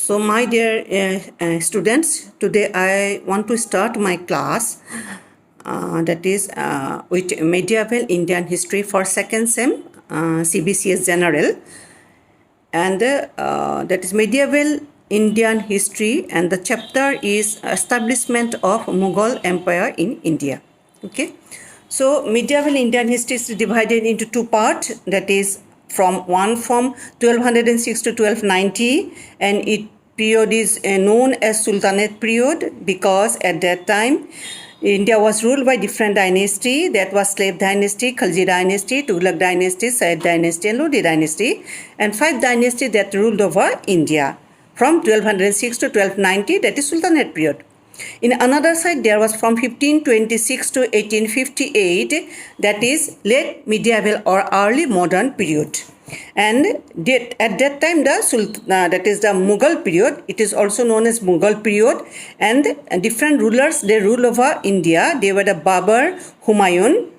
So, my dear students, today I want to start my class that is with medieval Indian history for second sem CBCS General, and that is medieval Indian history, and the chapter is establishment of Mughal Empire in India. Okay, so medieval Indian history is divided into two parts, that is from 1206 to 1290, and it period is known as Sultanate period because at that time India was ruled by different dynasty. That was Slave dynasty, Khalji dynasty, Tughlaq dynasty, Sayyid dynasty, and Lodi dynasty, and five dynasties that ruled over India from 1206 to 1290, that is Sultanate period. In another side, there was from 1526 to 1858, that is late medieval or early modern period. And at that time, that is the Mughal period. It is also known as Mughal period. And different rulers, they ruled over India. They were the Babur, Humayun.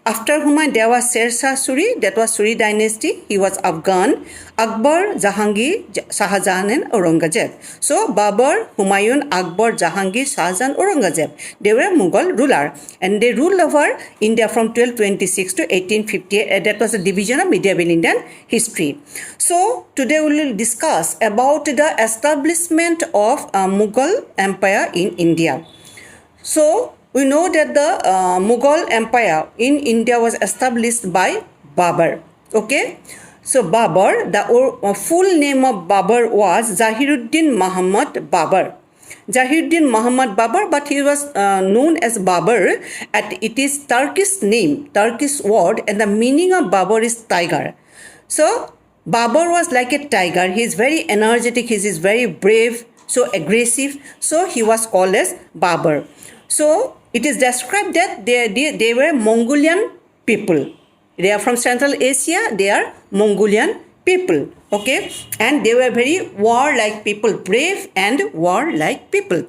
After Humayun, there was Sher Shah Suri, that was Suri dynasty. He was Afghan. Akbar, Jahangir, Shahjahan, and Aurangzeb. So, Babur, Humayun, Akbar, Jahangir, Shahjahan, Aurangzeb. They were Mughal ruler, and they ruled over India from 1226 to 1858. That was a division of medieval Indian history. So, today we will discuss about the establishment of Mughal Empire in India. So, we know that the Mughal Empire in India was established by Babur. Okay. So Babur, the full name of Babur was Zahiruddin Muhammad Babur. Zahiruddin Muhammad Babur, but he was known as Babur. It is Turkish name, Turkish word, and the meaning of Babur is tiger. So Babur was like a tiger. He is very energetic. He is very brave, so aggressive. So he was called as Babur. So it is described that they were Mongolian people. They are from Central Asia. They are Mongolian people. Okay, and they were very warlike people, brave and warlike people.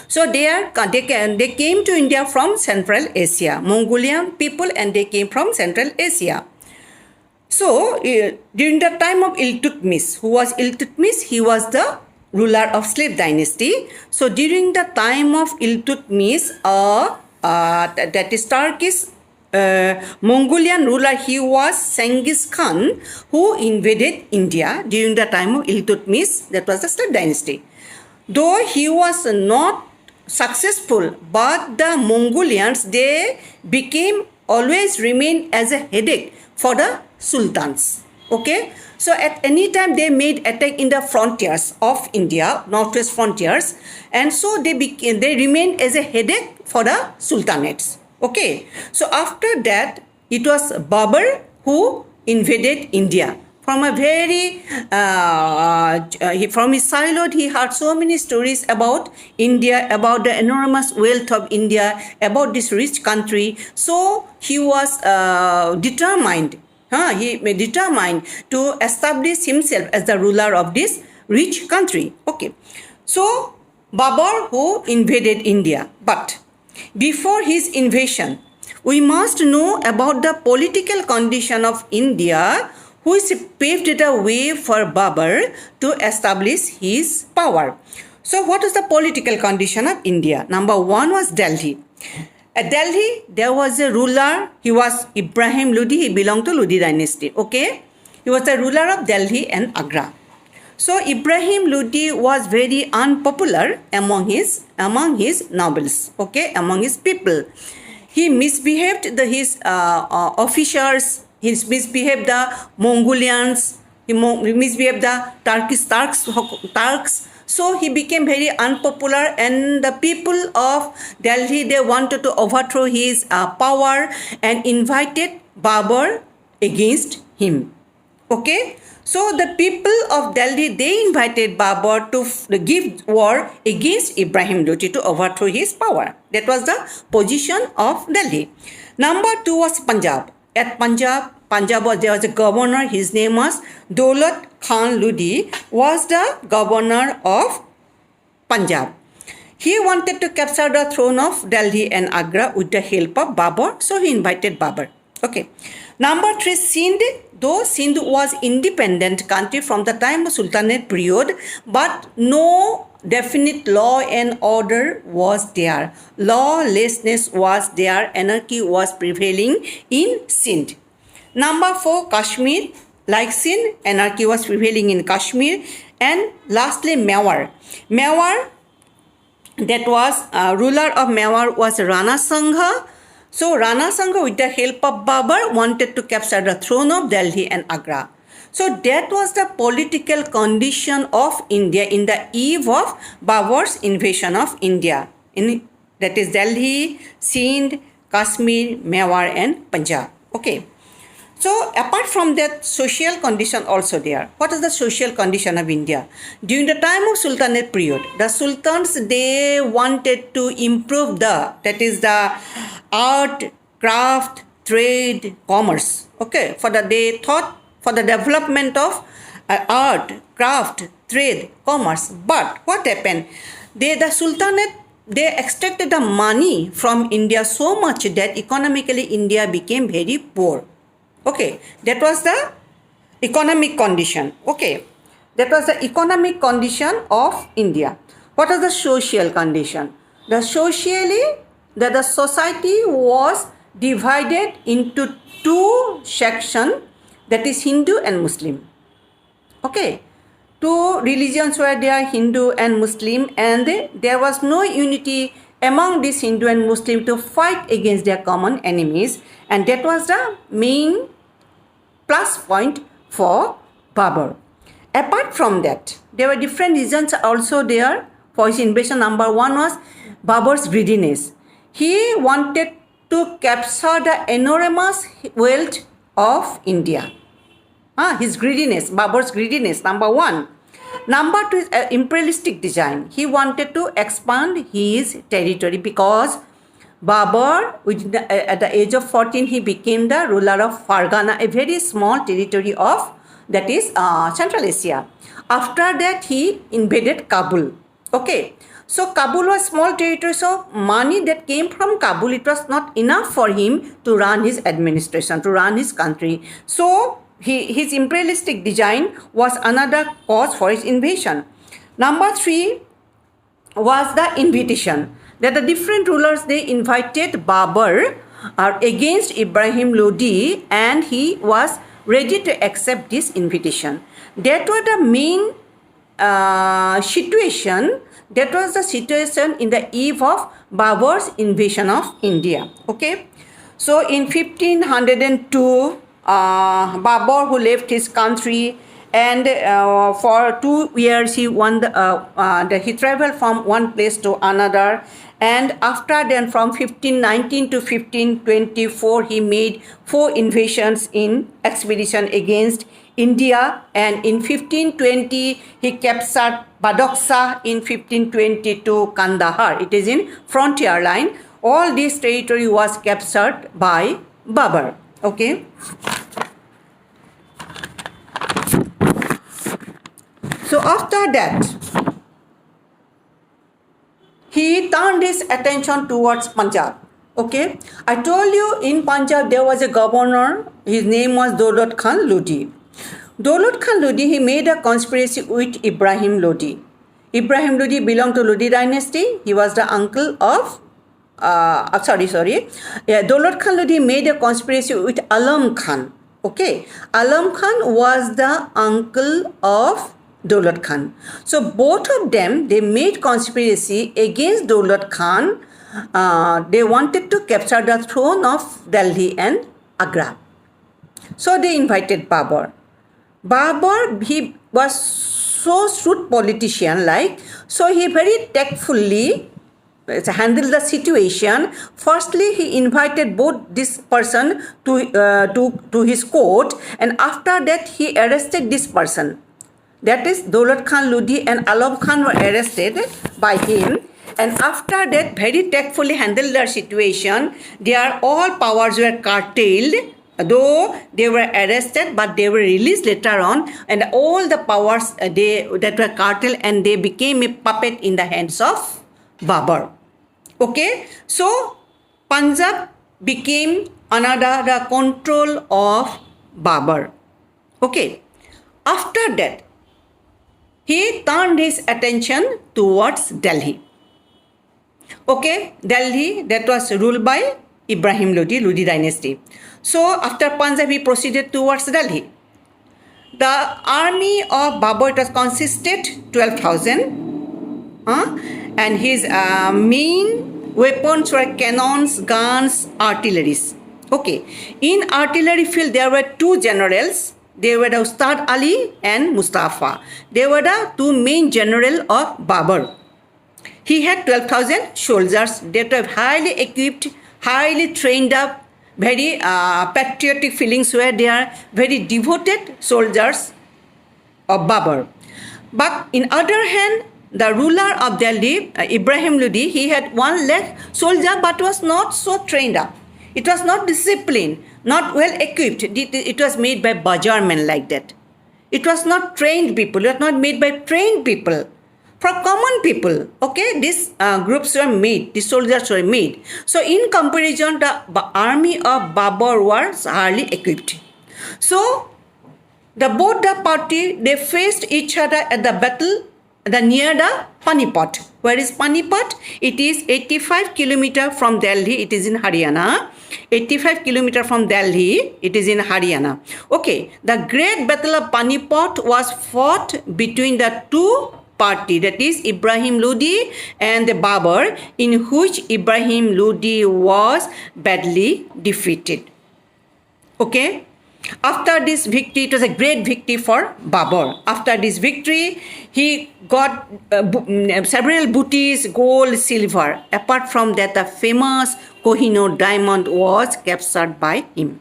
So they came to India from Central Asia, Mongolian people, and they came from Central Asia. So during the time of Iltutmish, who was Iltutmish? He was the ruler of Slave dynasty. So during the time of Iltutmish, that is Turkish Mongolian ruler, he was Genghis Khan, who invaded India during the time of Iltutmish. That was the Slave dynasty. Though he was not successful, but the Mongolians, they always remained as a headache for the sultans. Okay, so at any time they made attack in the frontiers of India, northwest frontiers, and so they remained as a headache for the sultanates. Okay, so after that, it was Babur who invaded India. From a very, from his childhood, he heard so many stories about India, about the enormous wealth of India, about this rich country. So he was determined. He determined to establish himself as the ruler of this rich country. Okay, so Babur who invaded India, but before his invasion, we must know about the political condition of India, which paved the way for Babur to establish his power. So what was the political condition of India? Number one was Delhi. At Delhi, there was a ruler. He was Ibrahim Lodi. He belonged to Lodi dynasty. Okay, he was the ruler of Delhi and Agra. So Ibrahim Lodi was very unpopular among his nobles. Okay, among his people, he misbehaved his officers. He misbehaved the Mongolians. He misbehaved the Turks. So he became very unpopular, and the people of Delhi, they wanted to overthrow his power and invited Babur against him. Okay, so the people of Delhi, they invited Babur to give war against Ibrahim Lodi to overthrow his power. That was the position of Delhi. Number two was Punjab. At Punjab there was a governor. His name was Daulat Khan Lodi, was the governor of Punjab. He wanted to capture the throne of Delhi and Agra with the help of Babur, so he invited Babur. Okay. Number 3, Sindh. Though Sindh was independent country from the time of Sultanate period, but no definite law and order was there. Lawlessness was there. Anarchy was prevailing in Sindh. Number 4, Kashmir. Like Sindh, anarchy was prevailing in Kashmir. And lastly, Mewar. Mewar, that was ruler of Mewar was Rana Sangha. So Rana Sangha, with the help of Babur, wanted to capture the throne of Delhi and Agra. So that was the political condition of India in the eve of Babur's invasion of India. That is Delhi, Sindh, Kashmir, Mewar and Punjab. Okay. So apart from that, social condition also there. What is the social condition of India? During the time of Sultanate period, the sultans, they wanted to improve that is the art, craft, trade, commerce. Okay, they thought for the development of art, craft, trade, commerce. But what happened? The Sultanate, they extracted the money from India so much that economically India became very poor. Okay, that was the economic condition. Okay, that was the economic condition of India. What is the social condition? The society was divided into two sections, that is Hindu and Muslim. Okay, two religions were there, Hindu and Muslim, and there was no unity among these Hindu and Muslim to fight against their common enemies, and that was the main plus point for Babur. Apart from that, there were different reasons also there for his invasion. Number 1 was Babur's greediness. He wanted to capture the enormous wealth of India. His greediness, Babur's greediness, number 1. Number 2 is imperialistic design. He wanted to expand his territory because Babur, at the age of 14, he became the ruler of Fargana, a very small territory of, that is Central Asia. After that, he invaded Kabul. Okay, so Kabul was small territory, so money that came from Kabul, it was not enough for him to run his administration, to run his country. So his imperialistic design was another cause for his invasion. Number 3 was the invitation. That the different rulers, they invited Babur against Ibrahim Lodi, and he was ready to accept this invitation. That was the main situation. That was the situation in the eve of Babur's invasion of India. Okay, so in 1502, Babur, who left his country, and for 2 years he he traveled from one place to another. And after then, from 1519 to 1524, he made 4 invasions in expedition against India. And in 1520, he captured Badakhsha. In 1522, Kandahar. It is in frontier line. All this territory was captured by Babur. Okay. So after that, he turned his attention towards Punjab. Okay, I told you in Punjab there was a governor. His name was Daulat Khan Lodi. Daulat Khan Lodi, he made a conspiracy with Ibrahim Lodi. Ibrahim Lodi belonged to Lodi dynasty. He was the uncle of Daulat Khan Lodi made a conspiracy with Alam Khan. Okay, Alam Khan was the uncle of Daulat Khan. So both of them, they made conspiracy against Daulat Khan. They wanted to capture the throne of Delhi and Agra. So they invited Babur. Babur, he was so shrewd politician so he very tactfully handled the situation. Firstly, he invited both this person to his court, and after that he arrested this person. That is, Daulat Khan Lodi and Alam Khan were arrested by him, and after that very tactfully handled their situation. Their all powers were curtailed, though they were arrested, but they were released later on, and all the powers that were curtailed, and they became a puppet in the hands of Babur. Okay, so Punjab became under the control of Babur. Okay. After that, he turned his attention towards Delhi. Okay, Delhi, that was ruled by Ibrahim Lodi, Lodi dynasty. So after Punjab, he proceeded towards Delhi. The army of Babur, it was consisted 12,000, and his main weapons were cannons, guns, artilleries. Okay, in artillery field there were two generals. They were the Ustad Ali and Mustafa. They were the two main generals of Babur. He had 12,000 soldiers that were highly equipped, highly trained up, very patriotic feelings were there, very devoted soldiers of Babur. But in other hand, the ruler of Delhi, Ibrahim Lodi, he had 1 lakh soldier but was not so trained up. It was not disciplined, not well equipped. It was made by bazaarmen like that. It was not trained people. It was not made by trained people. For common people, okay, these groups were made, these soldiers were made. So in comparison, the army of Babur was hardly equipped. So both the party, they faced each other at the battle near the Panipat. Where is Panipat? It is 85 km from Delhi. It is in Haryana. 85 km from Delhi. It is in Haryana. Okay, the great battle of Panipat was fought between the two party, that is Ibrahim Lodi and the Babur, in which Ibrahim Lodi was badly defeated. Okay. After this victory, it was a great victory for Babur. After this victory, he got several booties, gold, silver. Apart from that, the famous Kohinoor diamond was captured by him.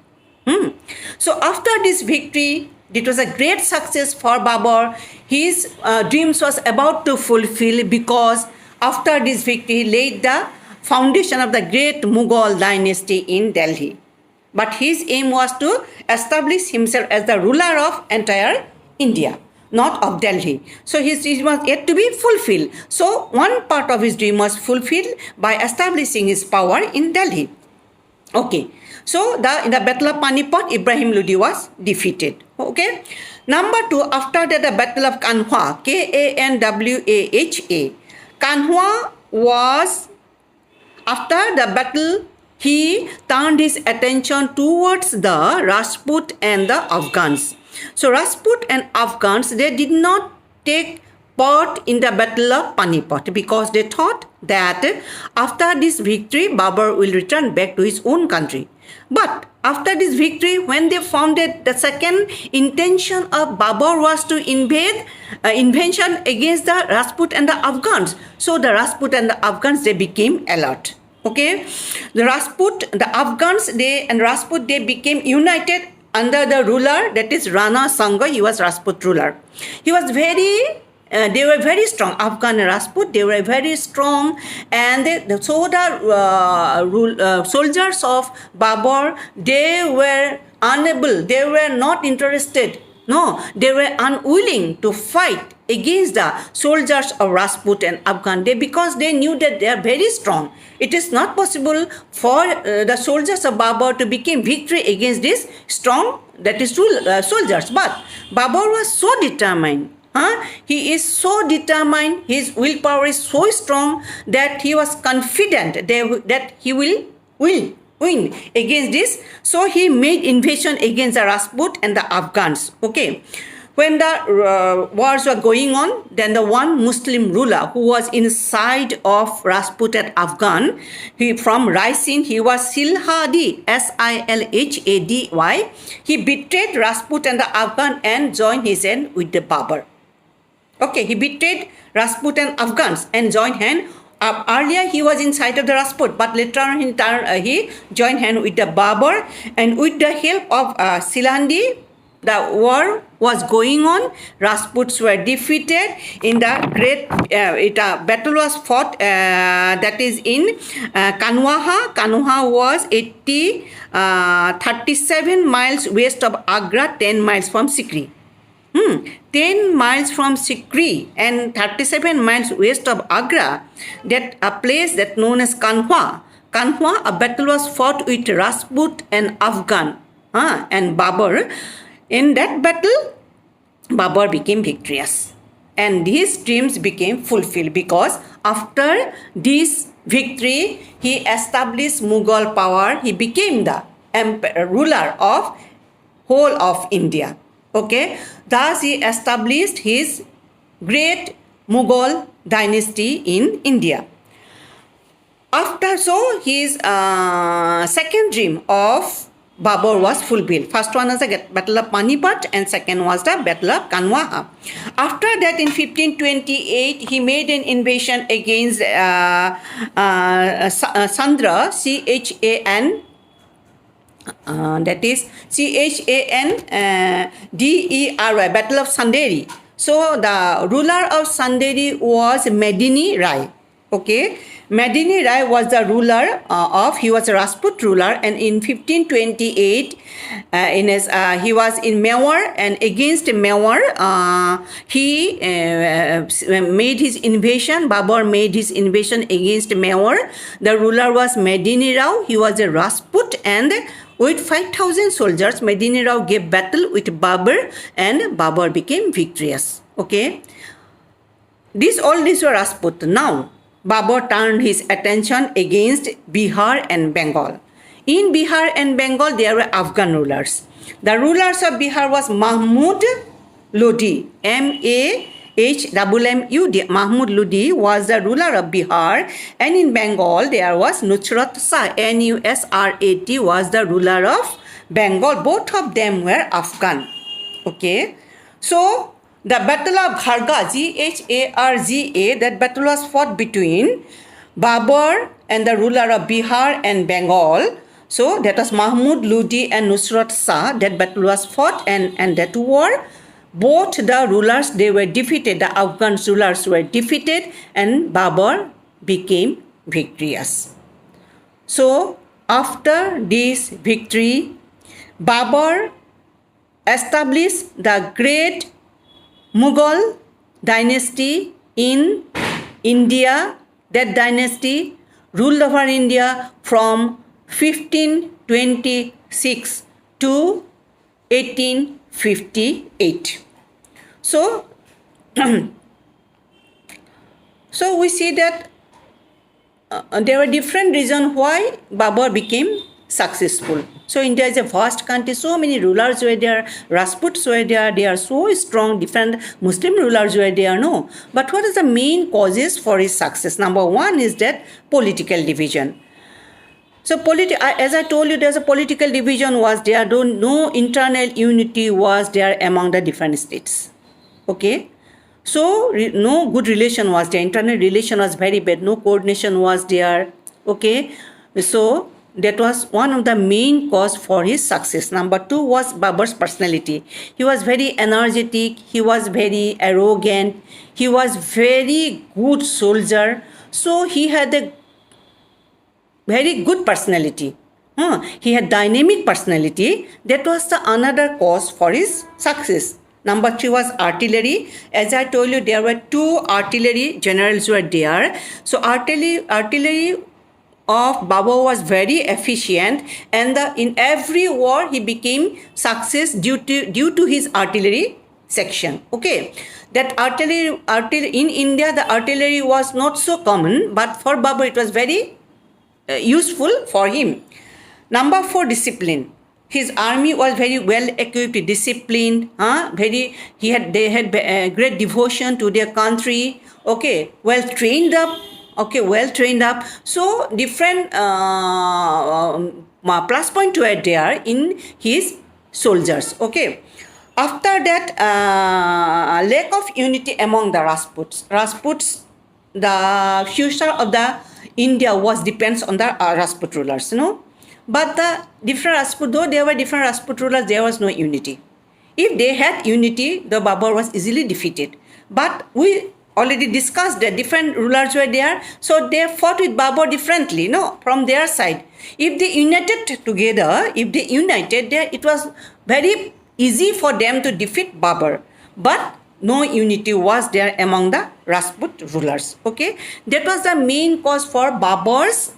So after this victory, it was a great success for Babur. His dreams was about to fulfill, because after this victory, he laid the foundation of the great Mughal dynasty in Delhi. But his aim was to establish himself as the ruler of entire India, not of Delhi. So his dream was yet to be fulfilled. So one part of his dream was fulfilled by establishing his power in Delhi. Okay. So in the battle of Panipat, Ibrahim Lodi was defeated. Okay. Number 2, after that, the battle of Kanhwa, Kanwha. Kanhwa was, after the battle, he turned his attention towards the Rajput and the Afghans. So Rajput and Afghans, they did not take part in the battle of Panipat because they thought that after this victory, Babur will return back to his own country. But after this victory, when they found that the second intention of Babur was to invasion against the Rajput and the Afghans, so the Rajput and the Afghans, they became alert. Okay, the Rajput, the Afghans, they became united under the ruler, that is Rana Sanga. He was Rajput ruler. He was they were very strong. Afghan and Rajput, they were very strong, and the soldiers of Babur, they were unable, they were not interested. No, they were unwilling to fight against the soldiers of Rajput and Afghan, because they knew that they are very strong. It is not possible for the soldiers of Babur to become victory against this strong, that is soldiers. But Babur was so determined. He is so determined, his willpower is so strong that he was confident that he will win against this. So he made invasion against the Rajput and the Afghans. Okay. When the wars were going on, then the one Muslim ruler who was inside of Rajput and Afghan, from Raisin, he was Silhadi, Silhady. He betrayed Rajput and the Afghan and joined his hand with the Babur. Okay, he betrayed Rajput and Afghans and joined hand. Earlier he was inside of the Rajput, but later on he joined hand with the Babur, and with the help of Silhadi, the war was going on. Rajputs were defeated in the great battle was fought, that is in Kanwha. Kanwha was 37 miles west of Agra, 10 miles from Sikri. 10 miles from Sikri and 37 miles west of Agra, that a place that known as Kanhwa. Kanwa, a battle was fought with Rajput and Afghan and Babur. In that battle, Babur became victorious. And his dreams became fulfilled because after this victory, he established Mughal power. He became the ruler of whole of India. Okay, thus he established his great Mughal dynasty in India. After so, his second dream of Babur was fulfilled. First one was the Battle of Panipat and second was the Battle of Kanwa. After that, in 1528, he made an invasion against Chandra, C-H-A-N, that is C-H-A-N-D-E-R-Y, Battle of Sanderi. So, the ruler of Sanderi was Medini Rai. Okay. Medini Rai was the ruler he was a Rajput ruler, and in 1528, he was in Mewar, and against Mewar, he made his invasion. Babur made his invasion against Mewar. The ruler was Medini Rao. He was a Rajput, and with 5,000 soldiers, Medini Rao gave battle with Babur, and Babur became victorious. Okay, all these were Rajput. Now, Babur turned his attention against Bihar and Bengal. In Bihar and Bengal, there were Afghan rulers. The rulers of Bihar was Mahmud Lodi, M-A-H-M-M-U-D. Mahmud Lodi was the ruler of Bihar, and in Bengal, there was Nusrat Shah, N-U-S-R-A-T, was the ruler of Bengal. Both of them were Afghan. Okay, so the Battle of Gharga, G-H-A-R-G-A, that battle was fought between Babur and the ruler of Bihar and Bengal. So that was Mahmud Lodi and Nusrat Shah. That battle was fought, and that war, both the rulers, they were defeated. The Afghan rulers were defeated, and Babur became victorious. So after this victory, Babur established the great Mughal dynasty in India. That dynasty ruled over India from 1526 to 1858. So, so we see that there were different reasons why Babur became successful. So India is a vast country, so many rulers were there, Rajputs were there, they are so strong, different Muslim rulers were there, no. But what is the main causes for his success? Number one is that political division. So as I told you, there's a political division was there, no internal unity was there among the different states. Okay. So no good relation was there, internal relation was very bad, no coordination was there. Okay. So that was one of the main cause for his success. Number two was Babur's personality. He was very energetic, he was very arrogant, he was very good soldier. So he had a very good personality. He had dynamic personality. That was the another cause for his success. Number three was artillery. As I told you, there were two artillery generals were there. So artillery of Babur was very efficient, and in every war he became success due to his artillery section. Okay, that artillery in India, the artillery was not so common, but for Babur it was very useful for him. Number four, discipline. His army was very well equipped, disciplined. They had great devotion to their country. Okay, well trained up. So different plus point were there in his soldiers. Okay. After that, lack of unity among the Rajputs. The future of the India depends on the Rajput rulers, But the different Rajput, though there were different Rajput rulers, there was no unity. If they had unity, the Babur was easily defeated. But we already discussed that different rulers were there, so they fought with Babur differently, from their side. If they united together, it was very easy for them to defeat Babur. But no unity was there among the Rajput rulers. Okay, that was the main cause for Babur's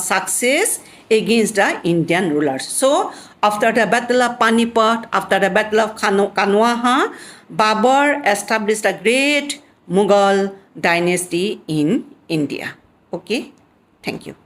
success against the Indian rulers. So after the battle of Panipat, after the battle of Kanwaha, Babur established a great Mughal dynasty in India. Okay, thank you.